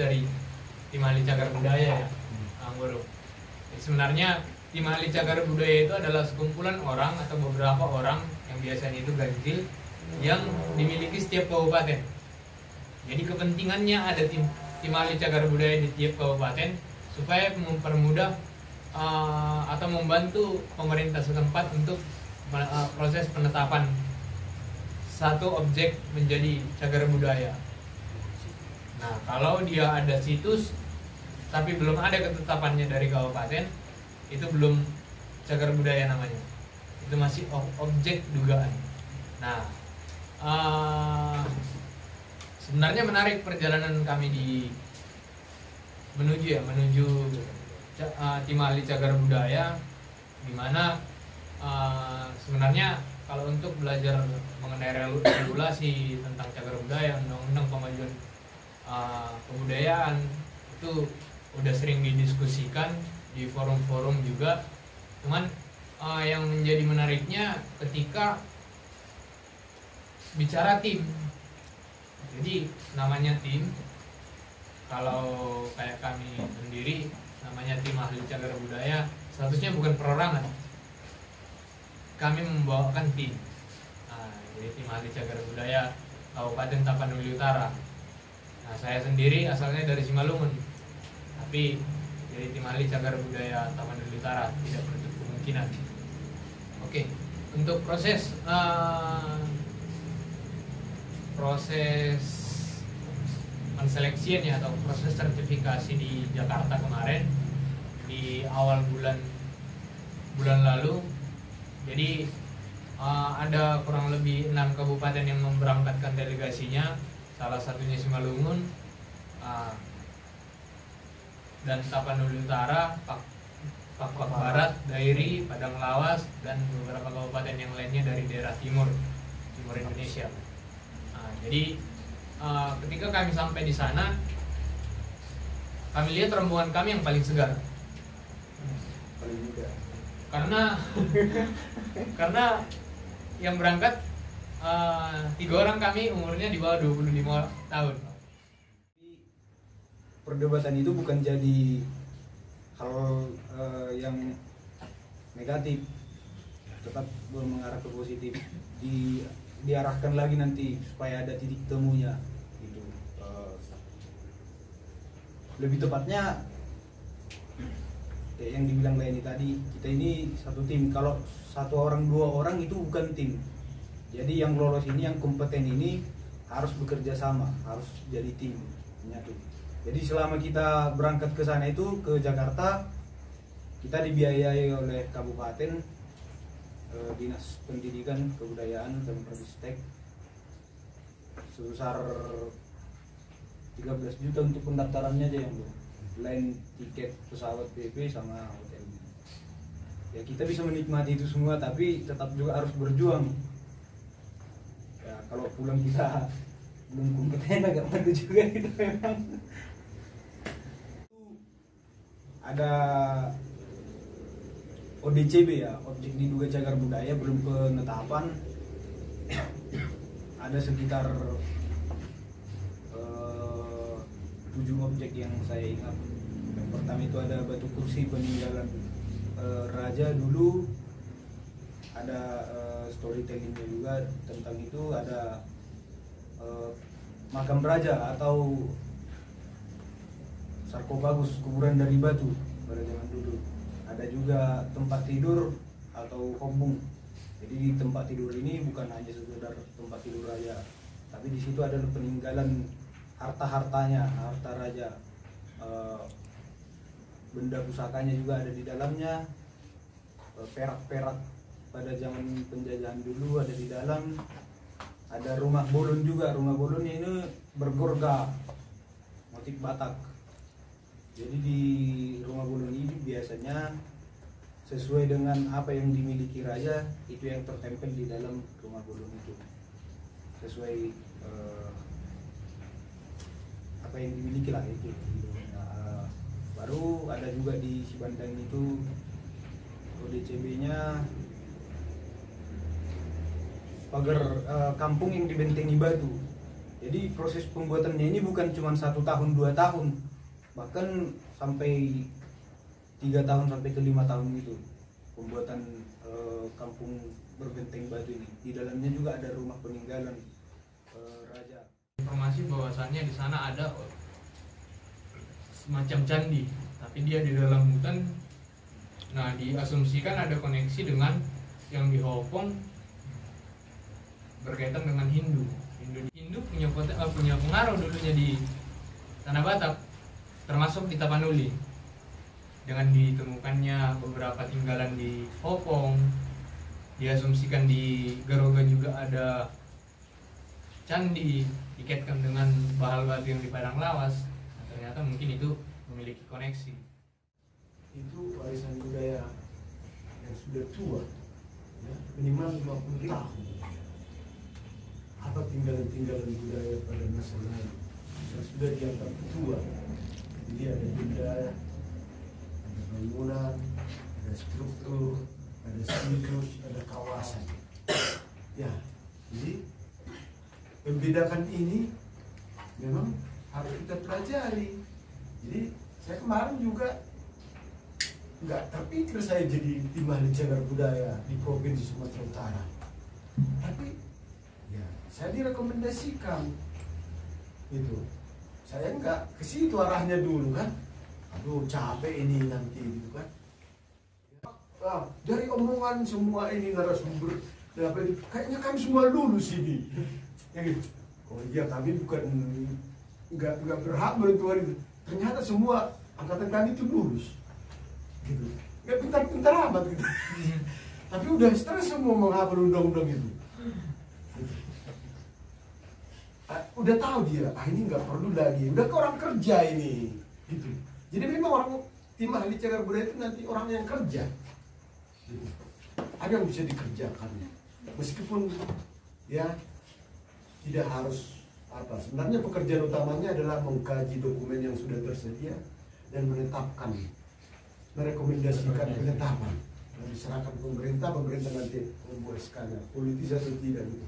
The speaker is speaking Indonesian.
dari Tim Ahli Cagar Budaya ya, Guru. Sebenarnya Tim Ahli Cagar Budaya itu adalah sekumpulan orang atau beberapa orang yang biasanya itu ganjil yang dimiliki setiap kabupaten. Jadi kepentingannya ada tim ahli cagar budaya di tiap kabupaten supaya mempermudah atau membantu pemerintah setempat untuk proses penetapan satu objek menjadi cagar budaya. Nah, kalau dia ada situs tapi belum ada ketetapannya dari kabupaten, itu belum cagar budaya namanya. Itu masih objek dugaan. Nah, sebenarnya menarik perjalanan kami menuju Tim Ahli Cagar Budaya, di mana sebenarnya kalau untuk belajar mengenai regulasi tentang cagar budaya, undang-undang pemajuan kebudayaan itu udah sering didiskusikan di forum-forum juga. Cuman yang menjadi menariknya ketika bicara tim. Jadi namanya tim, kalau kayak kami sendiri namanya Tim Ahli Cagar Budaya, statusnya bukan perorangan. Kami membawakan tim. Nah, jadi Tim Ahli Cagar Budaya Kabupaten Tapanuli Utara. Nah, saya sendiri asalnya dari Simalungun, tapi jadi Tim Ahli Cagar Budaya Tapanuli Utara tidak menutup kemungkinan. Oke, untuk proses penseleksian ya, atau proses sertifikasi di Jakarta kemarin di awal bulan lalu. Jadi ada kurang lebih 6 kabupaten yang memberangkatkan delegasinya, salah satunya Simalungun, dan Tapanuli Utara, Papua Barat, Dairi, Padang Lawas, dan beberapa kabupaten yang lainnya dari daerah timur Indonesia. Jadi ketika kami sampai di sana, kami lihat rombongan kami yang paling segar. Paling muda. Karena yang berangkat 3 orang kami umurnya di bawah 25 tahun. Perdebatan itu bukan jadi hal yang negatif, tetap mengarah ke positif. Diarahkan lagi nanti supaya ada titik temunya gitu. Lebih tepatnya yang dibilang Leni tadi, kita ini satu tim. Kalau 1 orang 2 orang itu bukan tim. Jadi yang lolos ini, yang kompeten ini harus bekerja sama, harus jadi tim menyatu. Jadi selama kita berangkat ke sana itu, ke Jakarta, kita dibiayai oleh kabupaten, Dinas Pendidikan, Kebudayaan, dan Perintistek sebesar 13 juta untuk pendaftarannya aja yang belum, lain tiket pesawat PP sama hotel. Ya kita bisa menikmati itu semua, tapi tetap juga harus berjuang. Ya kalau pulang kita belum kompeten agak malu juga gitu memang. Ada ODCB ya, objek diduga cagar budaya, belum penetapan. Ada sekitar 7 objek yang saya ingat. Yang pertama itu ada batu kursi peninggalan raja dulu, ada storytellingnya juga tentang itu. Ada makam raja atau sarkofagus, kuburan dari batu pada zaman dulu. Ada juga tempat tidur atau hombung. Jadi di tempat tidur ini bukan hanya sekedar tempat tidur raja, tapi di situ ada peninggalan harta-hartanya, harta raja. Benda pusakanya juga ada di dalamnya. Perak-perak pada zaman penjajahan dulu ada di dalam. Ada rumah bolon juga. Rumah bolon ini bergorga, motif Batak. Jadi di rumah bolon ini biasanya sesuai dengan apa yang dimiliki raja, itu yang tertempel di dalam rumah bolon itu, sesuai apa yang dimiliki lah itu. Baru ada juga di Sibandang itu ODCB-nya pagar kampung yang dibentengi batu. Jadi proses pembuatannya ini bukan cuma 1 tahun 2 tahun, bahkan sampai 3 tahun sampai ke 5 tahun gitu pembuatan kampung berbenteng batu ini. Di dalamnya juga ada rumah peninggalan raja. Informasi bahwasannya di sana ada semacam candi, tapi dia di dalam hutan. Nah, diasumsikan ada koneksi dengan yang di Hopong berkaitan dengan Hindu. Hindu punya pengaruh dulunya di Tanah Batak, termasuk di Tapanuli. Dengan ditemukannya beberapa tinggalan di Hopong, diasumsikan di Garoga juga ada candi, dikaitkan dengan bahal batu yang di Padang Lawas. Nah, ternyata mungkin itu memiliki koneksi. Itu warisan budaya yang sudah tua, ya, minimal 50 tahun. Apa tinggalan-tinggalan budaya pada masa lalu yang sudah dianggap tua. Jadi ada benda, ada bangunan, ada struktur, ada situs, ada kawasan. Ya, jadi membedakan ini memang harus kita pelajari. Jadi saya kemarin juga nggak terpikir saya jadi tim ahli cagar budaya di Provinsi Sumatera Utara. Tapi ya saya direkomendasikan itu. Saya nggak ke situ arahnya dulu kan. Aduh capek ini nanti gitu kan. Dari omongan semua ini narasumber, kayaknya kami semua lulus ini. Ya gitu. Oh iya, kami bukan nggak berhak menentukan itu. Ternyata semua angkatan kami itu lulus. Gitu. Nggak pintar-pintar amat gitu. Tapi udah stres semua menghafal undang-undang itu. Gitu. Udah tahu dia, ini nggak perlu lagi. Udah ke orang kerja ini. Gitu. Jadi memang orang tim ahli cagar budaya itu nanti orang yang kerja. Gitu. Ada yang bisa dikerjakan. Meskipun ya tidak harus apa. Sebenarnya pekerjaan utamanya adalah mengkaji dokumen yang sudah tersedia dan menetapkan, merekomendasikan penetapan dan diserahkan pemerintah nanti membuat skala politis atau tidak gitu.